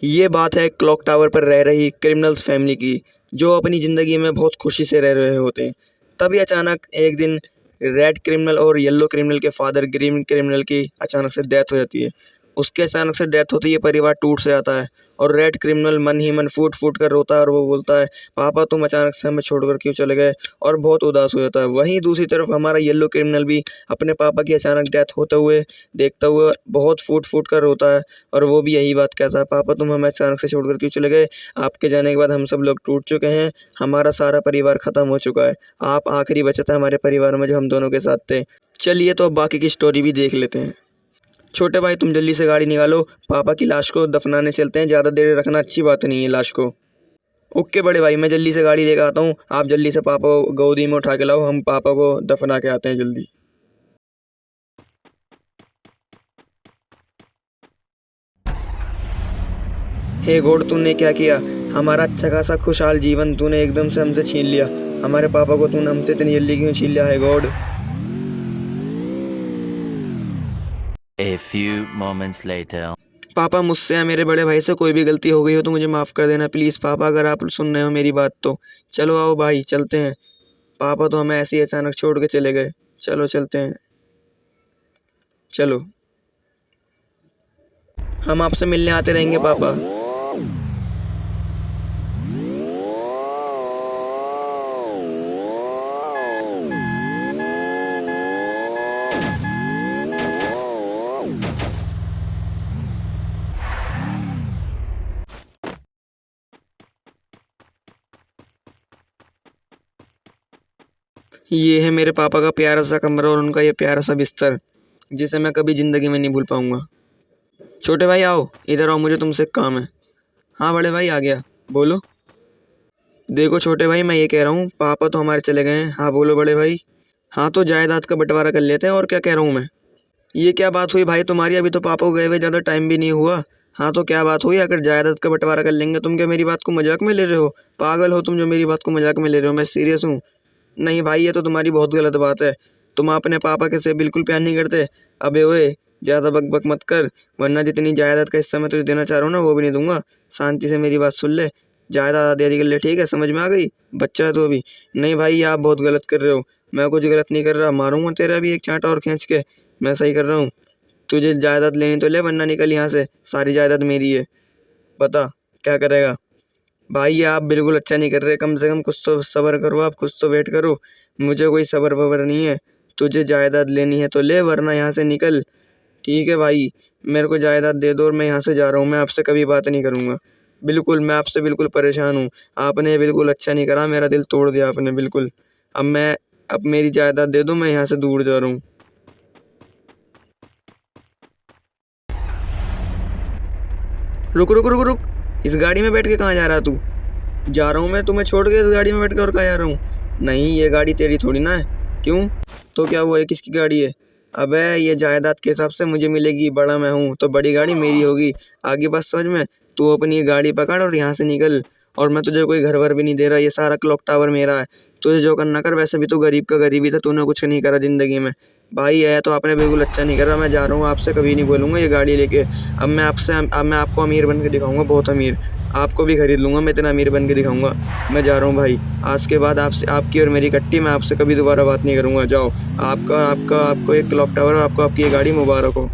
ये बात है क्लॉक टावर पर रह रही क्रिमिनल्स फैमिली की, जो अपनी ज़िंदगी में बहुत खुशी से रह रहे होते हैं। तभी अचानक एक दिन रेड क्रिमिनल और येलो क्रिमिनल के फादर ग्रीन क्रिमिनल की अचानक से डेथ हो जाती है। उसके अचानक से डेथ होती है, परिवार टूट से जाता है और रेड क्रिमिनल मन ही मन फूट फूट कर रोता है और वो बोलता है, पापा तुम अचानक से हमें छोड़कर क्यों चले गए, और बहुत उदास हो जाता है। वहीं दूसरी तरफ हमारा येलो क्रिमिनल भी अपने पापा की अचानक डेथ होते हुए देखता हुआ बहुत फूट फूट कर रोता है और वो भी यही बात कहता है, पापा तुम हमें अचानक से छोड़कर क्यों चले गए, आपके जाने के बाद हम सब लोग टूट चुके हैं, हमारा सारा परिवार खत्म हो चुका है, आप आखिरी बचत है हमारे परिवार में जो हम दोनों के साथ थे। चलिए तो अब बाकी की स्टोरी भी देख लेते हैं। छोटे भाई तुम जल्दी से गाड़ी निकालो, पापा की लाश को दफनाने चलते हैं, ज़्यादा देर रखना अच्छी बात नहीं है लाश को। ओके बड़े भाई, मैं जल्दी से गाड़ी लेकर आता हूँ, आप जल्दी से पापा को गोदी में उठा के लाओ, हम पापा को दफना के आते हैं जल्दी। हे गॉड, तूने क्या किया, हमारा अच्छा खासा खुशहाल जीवन तूने एकदम से हमसे छीन लिया, हमारे पापा को तूने हमसे इतनी जल्दी क्यों छीन लिया है God. A few moments later. पापा मुझसे या मेरे बड़े भाई से कोई भी गलती हो गई हो तो मुझे माफ़ कर देना प्लीज़ पापा, अगर आप सुन रहे हो मेरी बात तो। चलो आओ भाई चलते हैं, पापा तो हमें ऐसे ही अचानक छोड़ के चले गए, चलो चलते हैं, चलो हम आपसे मिलने आते रहेंगे पापा। ये है मेरे पापा का प्यारा सा कमरा और उनका ये प्यारा सा बिस्तर, जिसे मैं कभी ज़िंदगी में नहीं भूल पाऊंगा। छोटे भाई आओ, इधर आओ, मुझे तुमसे एक काम है। हाँ बड़े भाई आ गया, बोलो। देखो छोटे भाई, मैं ये कह रहा हूँ पापा तो हमारे चले गए हैं। हाँ बोलो बड़े भाई। हाँ तो जायदाद का बंटवारा कर लेते हैं, और क्या कह रहा हूँ मैं। ये क्या बात हुई भाई तुम्हारी, अभी तो पापा को गए हुए ज़्यादा टाइम भी नहीं हुआ। हाँ तो क्या बात हुई, अगर जायदाद का बंटवारा कर लेंगे, तुम क्या मेरी बात को मजाक में ले रहे हो, पागल हो तुम जो मेरी बात को मजाक में ले रहे हो, मैं सीरियस हूँ। नहीं भाई ये तो तुम्हारी बहुत गलत बात है, तुम अपने पापा के से बिल्कुल प्यार नहीं करते। अबे ओए ज़्यादा बक बक मत कर, वरना जितनी जायदाद का हिस्सा मैं तुझे देना चाह रहा हूँ ना वो भी नहीं दूंगा। शांति से मेरी बात सुन ले, जायदाद आधी आधी कर ले, ठीक है, समझ में आ गई, बच्चा है तो अभी। नहीं भाई आप बहुत गलत कर रहे हो, मैं कुछ गलत नहीं कर रहा, मारूंगा तेरा भी एक चांटा और खींच के, मैं सही कर रहा हूँ। तुझे जायदाद लेनी तो ले, वरना निकल यहाँ से, सारी जायदाद मेरी है, बता क्या करेगा। भाई ये आप बिल्कुल अच्छा नहीं कर रहे, कम से कम कुछ तो सब्र करो, आप कुछ तो वेट करो। मुझे कोई सब्र वब्र नहीं है, तुझे जायदाद लेनी है तो ले, वरना यहाँ से निकल। ठीक है भाई, मेरे को जायदाद दे दो और मैं यहाँ से जा रहा हूँ, मैं आपसे कभी बात नहीं करूँगा। बिल्कुल मैं आपसे बिल्कुल परेशान हूँ, आपने बिल्कुल अच्छा नहीं करा, मेरा दिल तोड़ दिया आपने बिल्कुल। अब मेरी जायदाद दे दो, मैं यहाँ से दूर जा रहा हूँ। रुक रुक रुक रुक, इस गाड़ी में बैठ के कहाँ जा रहा तू। जा रहा हूँ मैं तुम्हें छोड़ के इस गाड़ी में बैठ के, और कहाँ जा रहा हूँ। नहीं ये गाड़ी तेरी थोड़ी ना है। क्यों, तो क्या हुआ है, किसकी गाड़ी है। अबे ये जायदाद के हिसाब से मुझे मिलेगी, बड़ा मैं हूँ तो बड़ी गाड़ी मेरी होगी, आगे बात समझ में। तू अपनी ये गाड़ी पकड़ और यहाँ से निकल, और मैं तुझे कोई घर वर भी नहीं दे रहा, ये सारा क्लॉक टावर मेरा है, तुझे जो करना कर। वैसे भी तू गरीब का गरीब ही था, तूने कुछ नहीं करा ज़िंदगी में। भाई है तो आपने बिल्कुल अच्छा नहीं करा, मैं जा रहा हूँ, आपसे कभी नहीं बोलूँगा ये गाड़ी लेके। अब मैं आपको अमीर बन के दिखाऊँगा, बहुत अमीर, आपको भी खरीद लूँगा, मैं इतना अमीर बन के दिखाऊँगा। मैं जा रहा हूँ भाई, आज के बाद आपसे, आपकी और मेरी कट्टी, मैं आपसे कभी दोबारा बात नहीं करूँगा। जाओ, आपको एक क्लॉक टावर और आपको आपकी ये गाड़ी मुबारक हो।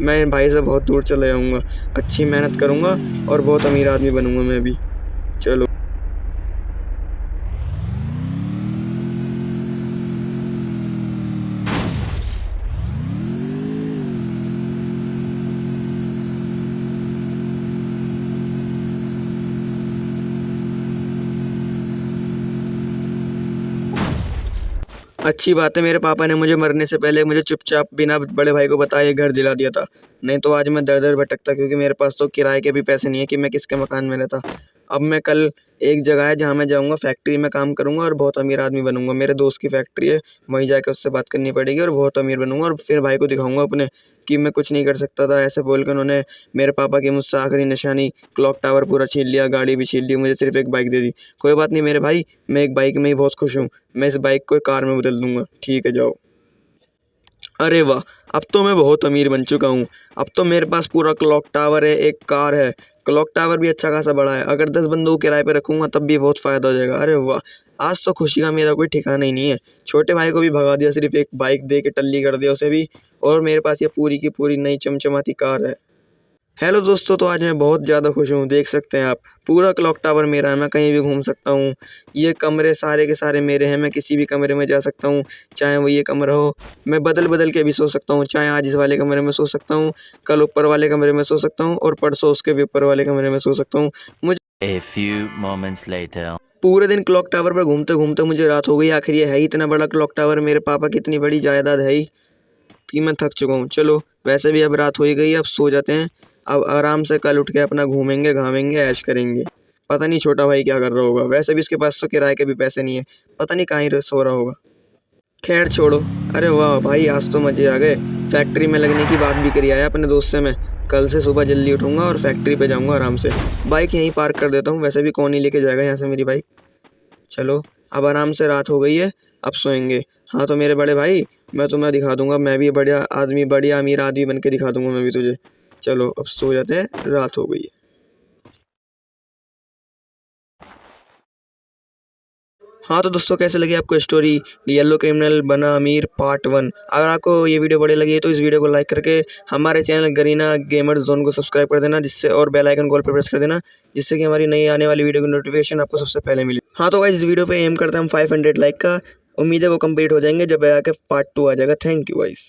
मैं भाई से बहुत दूर चले जाऊँगा, अच्छी मेहनत करूँगा और बहुत अमीर आदमी बनूँगा मैं भी। चलो। अच्छी बात है, मेरे पापा ने मुझे मरने से पहले मुझे चुपचाप बिना बड़े भाई को बताए घर दिला दिया था, नहीं तो आज मैं दर दर भटकता, क्योंकि मेरे पास तो किराए के भी पैसे नहीं है कि मैं किसके मकान में रहता। अब मैं कल, एक जगह है जहाँ मैं जाऊँगा, फैक्ट्री में काम करूँगा और बहुत अमीर आदमी बनूँगा। मेरे दोस्त की फैक्ट्री है, वहीं जाके उससे बात करनी पड़ेगी और बहुत अमीर बनूँगा, और फिर भाई को दिखाऊँगा अपने कि मैं कुछ नहीं कर सकता था। ऐसे बोल कर उन्होंने मेरे पापा की मुझसे आखिरी निशानी, क्लॉक टावर पूरा छीन लिया, गाड़ी भी छीन ली, मुझे सिर्फ एक बाइक दे दी। कोई बात नहीं मेरे भाई, मैं एक बाइक में ही बहुत खुश हूँ, मैं इस बाइक को एक कार में बदल दूँगा। ठीक है जाओ। अरे वाह, अब तो मैं बहुत अमीर बन चुका हूँ। अब तो मेरे पास पूरा क्लॉक टावर है, एक कार है, क्लॉक टावर भी अच्छा खासा बड़ा है। अगर 10 बंदों को किराए पे रखूँगा तब भी बहुत फ़ायदा हो जाएगा। अरे वाह, आज तो खुशी का मेरा कोई ठिकाना ही नहीं है। छोटे भाई को भी भगा दिया, सिर्फ एक बाइक दे के टल्ली कर दिया उसे भी, और मेरे पास ये पूरी की पूरी नई चमचमाती कार है। हेलो दोस्तों, तो आज मैं बहुत ज़्यादा खुश हूँ। देख सकते हैं आप, पूरा क्लॉक टावर मेरा है, मैं कहीं भी घूम सकता हूँ। ये कमरे सारे के सारे मेरे हैं, मैं किसी भी कमरे में जा सकता हूँ, चाहे वो ये कमरा हो। मैं बदल-बदल के भी सो सकता हूँ, चाहे आज इस वाले कमरे में सो सकता हूँ, कल ऊपर वाले कमरे में सो सकता हूँ और परसों उसके भी ऊपर वाले कमरे में सो सकता हूँ। मुझे A few moments later. पूरे दिन क्लॉक टावर पर घूमते-घूमते मुझे रात हो गई। आखिर ये है ही इतना बड़ा क्लॉक टावर, मेरे पापा की इतनी बड़ी जायदाद है ही कि मैं थक चुका हूँ। चलो, वैसे भी अब रात हो ही गई है, अब सो जाते हैं। अब आराम से कल उठ के अपना घूमेंगे, घामेंगे, ऐश करेंगे। पता नहीं छोटा भाई क्या कर रहा होगा, वैसे भी इसके पास तो किराए के भी पैसे नहीं है, पता नहीं कहाँ ही सो रहा होगा। खैर छोड़ो। अरे वाह भाई, आज तो मज़े आ गए। फैक्ट्री में लगने की बात भी करी आया अपने दोस्त से मैं। कल से सुबह जल्दी उठूँगा और फैक्ट्री पे जाऊँगा आराम से। बाइक यहीं पार्क कर देता हूँ, वैसे भी कौन ही लेके जाएगा यहाँ से मेरी बाइक। चलो, अब आराम से रात हो गई है, अब सोएंगे। हाँ तो मेरे बड़े भाई, मैं तुम्हें दिखा दूंगा, मैं भी बढ़िया आदमी, बढ़िया अमीर आदमी बन के दिखा दूंगा मैं भी तुझे। चलो अब सो जाते हैं, रात हो गई है। हाँ तो दोस्तों, कैसे लगी आपको स्टोरी येलो क्रिमिनल बना अमीर पार्ट 1। अगर आपको ये वीडियो बढ़िया लगी है तो इस वीडियो को लाइक करके हमारे चैनल गरीना गेमर्स जोन को सब्सक्राइब कर देना, जिससे और बेल आइकन कॉल पर प्रेस कर देना, जिससे कि हमारी नई आने वाली वीडियो की नोटिफिकेशन आपको सबसे पहले मिले। हाँ तो गाइस, इस वीडियो पे एम करते हैं हम 500 लाइक का। उम्मीद है वो कंप्लीट हो जाएंगे जब आके पार्ट 2 आ जाएगा। Thank you guys.